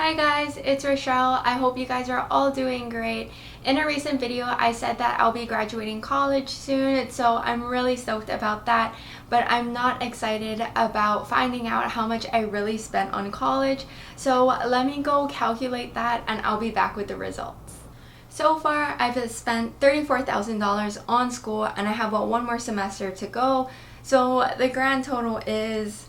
Hi guys, it's Reichel. I hope you guys are all doing great. In a recent video, I said that I'll be graduating college soon, so I'm really stoked about that, but I'm not excited about finding out how much I really spent on college. So let me go calculate that and I'll be back with the results. So far, I've spent $34,000 on school and I have one more semester to go. So the grand total is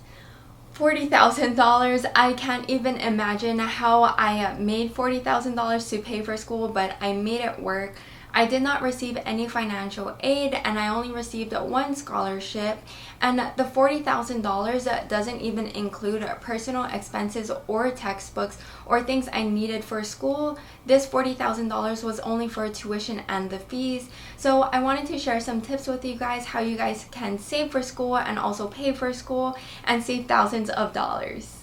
$40,000. I can't even imagine how I made $40,000 to pay for school, but I made it work. I did not receive any financial aid and I only received one scholarship, and the $40,000 doesn't even include personal expenses or textbooks or things I needed for school. This $40,000 was only for tuition and the fees. So I wanted to share some tips with you guys how you guys can save for school and also pay for school and save thousands of dollars.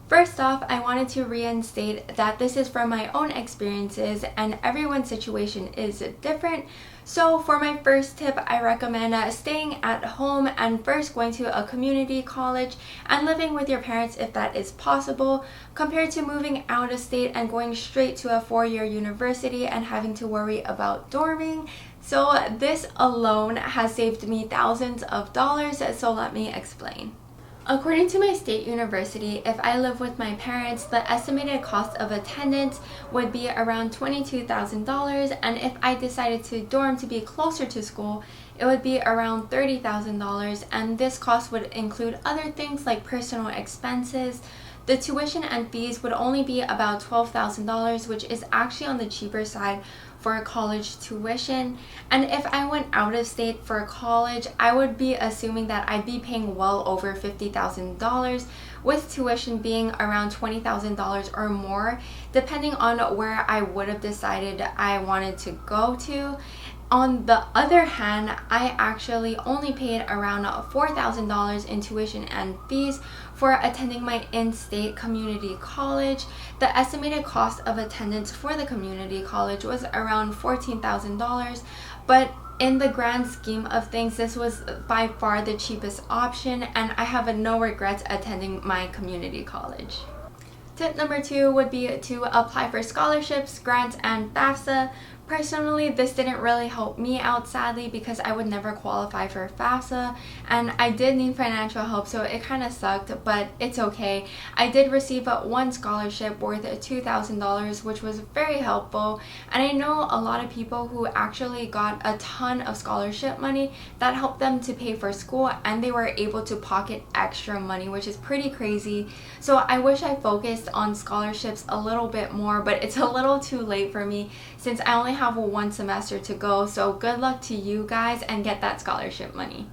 First off, I wanted to reinstate that this is from my own experiences and everyone's situation is different. So for my first tip, I recommend staying at home and first going to a community college and living with your parents if that is possible, compared to moving out of state and going straight to a four-year university and having to worry about dorming. So this alone has saved me thousands of dollars, so let me explain. According to my state university, if I live with my parents, the estimated cost of attendance would be around $22,000, and if I decided to dorm to be closer to school, it would be around $30,000, and this cost would include other things like personal expenses. The tuition and fees would only be about $12,000, which is actually on the cheaper side for college tuition. And if I went out of state for college, I would be assuming that I'd be paying well over $50,000, with tuition being around $20,000 or more, depending on where I would have decided I wanted to go to. On the other hand, I actually only paid around $4,000 in tuition and fees for attending my in-state community college. The estimated cost of attendance for the community college was around $14,000, but in the grand scheme of things, this was by far the cheapest option, and I have no regrets attending my community college. Tip number 2 would be to apply for scholarships, grants, and FAFSA. Personally, this didn't really help me out, sadly, because I would never qualify for FAFSA, and I did need financial help, so it kind of sucked, but it's okay. I did receive one scholarship worth $2,000, which was very helpful, and I know a lot of people who actually got a ton of scholarship money that helped them to pay for school, and they were able to pocket extra money, which is pretty crazy. So I wish I focused on scholarships a little bit more, but it's a little too late for me since I only have one semester to go. So good luck to you guys and get that scholarship money.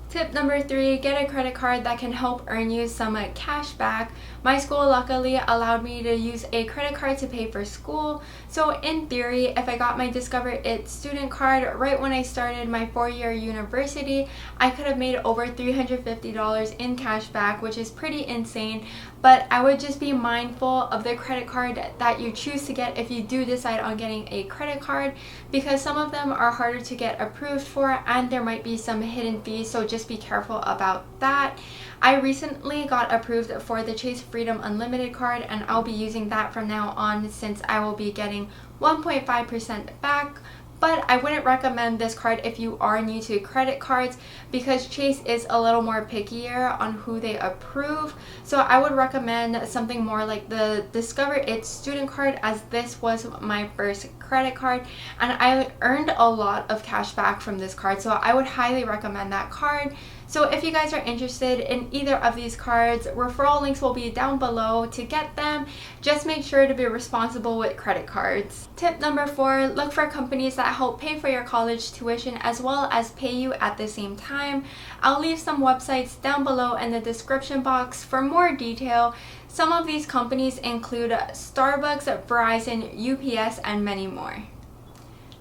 Tip number 3, get a credit card that can help earn you some cash back. My school luckily allowed me to use a credit card to pay for school. So in theory, if I got my Discover It student card right when I started my four-year university, I could have made over $350 in cash back, which is pretty insane. But I would just be mindful of the credit card that you choose to get if you do decide on getting a credit card, because some of them are harder to get approved for and there might be some hidden fees, so just be careful about that. I recently got approved for the Chase Freedom Unlimited card, and I'll be using that from now on since I will be getting 1.5% back. But I wouldn't recommend this card if you are new to credit cards, because Chase is a little more pickier on who they approve. So I would recommend something more like the Discover It student card, as this was my first credit card and I earned a lot of cash back from this card. So I would highly recommend that card. So if you guys are interested in either of these cards, referral links will be down below to get them. Just make sure to be responsible with credit cards. Tip number 4, look for companies that help pay for your college tuition as well as pay you at the same time. I'll leave some websites down below in the description box for more detail. Some of these companies include Starbucks, Verizon, UPS, and many more.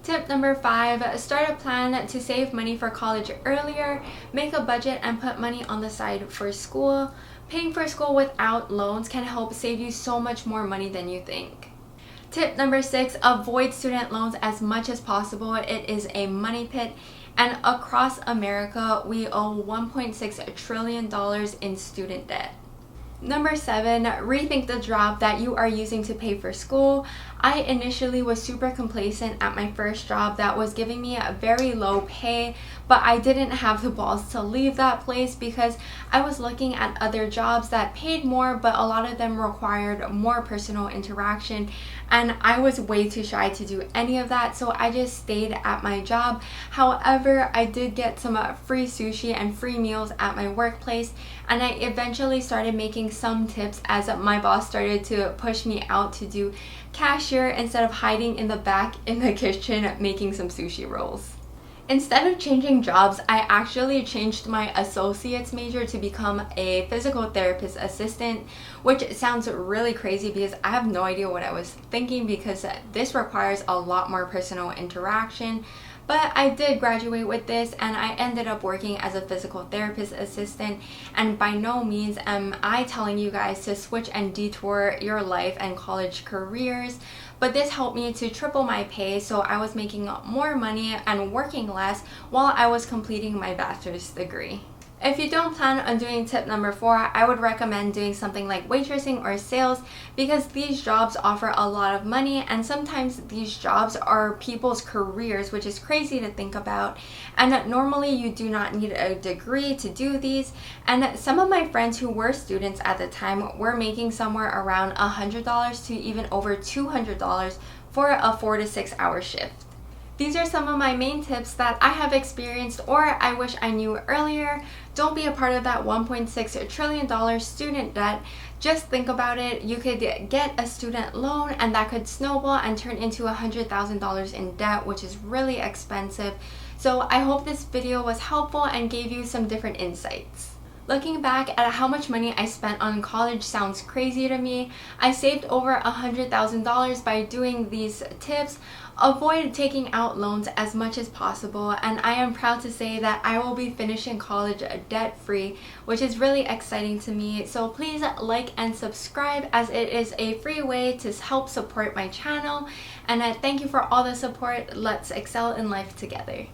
Tip number 5, start a plan to save money for college earlier. Make a budget and put money on the side for school. Paying for school without loans can help save you so much more money than you think. Tip number 6, avoid student loans as much as possible. It is a money pit, and across America, we owe $1.6 trillion in student debt. Number 7, rethink the drop that you are using to pay for school. I initially was super complacent at my first job that was giving me a very low pay, but I didn't have the balls to leave that place because I was looking at other jobs that paid more, but a lot of them required more personal interaction, and I was way too shy to do any of that, so I just stayed at my job. However, I did get some free sushi and free meals at my workplace, and I eventually started making some tips as my boss started to push me out to do cashier instead of hiding in the back in the kitchen making some sushi rolls. Instead of changing jobs, I actually changed my associate's major to become a physical therapist assistant, which sounds really crazy because I have no idea what I was thinking because this requires a lot more personal interaction. But I did graduate with this and I ended up working as a physical therapist assistant, and by no means am I telling you guys to switch and detour your life and college careers, but this helped me to triple my pay, so I was making more money and working less while I was completing my bachelor's degree. If you don't plan on doing tip number 4, I would recommend doing something like waitressing or sales because these jobs offer a lot of money, and sometimes these jobs are people's careers, which is crazy to think about, and normally you do not need a degree to do these. And some of my friends who were students at the time were making somewhere around $100 to even over $200 for a 4 to 6 hour shift. These are some of my main tips that I have experienced or I wish I knew earlier. Don't be a part of that $1.6 trillion student debt. Just think about it. You could get a student loan and that could snowball and turn into $100,000 in debt, which is really expensive. So I hope this video was helpful and gave you some different insights. Looking back at how much money I spent on college sounds crazy to me. I saved over $100,000 by doing these tips. Avoid taking out loans as much as possible, and I am proud to say that I will be finishing college debt-free, which is really exciting to me. So please like and subscribe as it is a free way to help support my channel, and thank you for all the support. Let's excel in life together.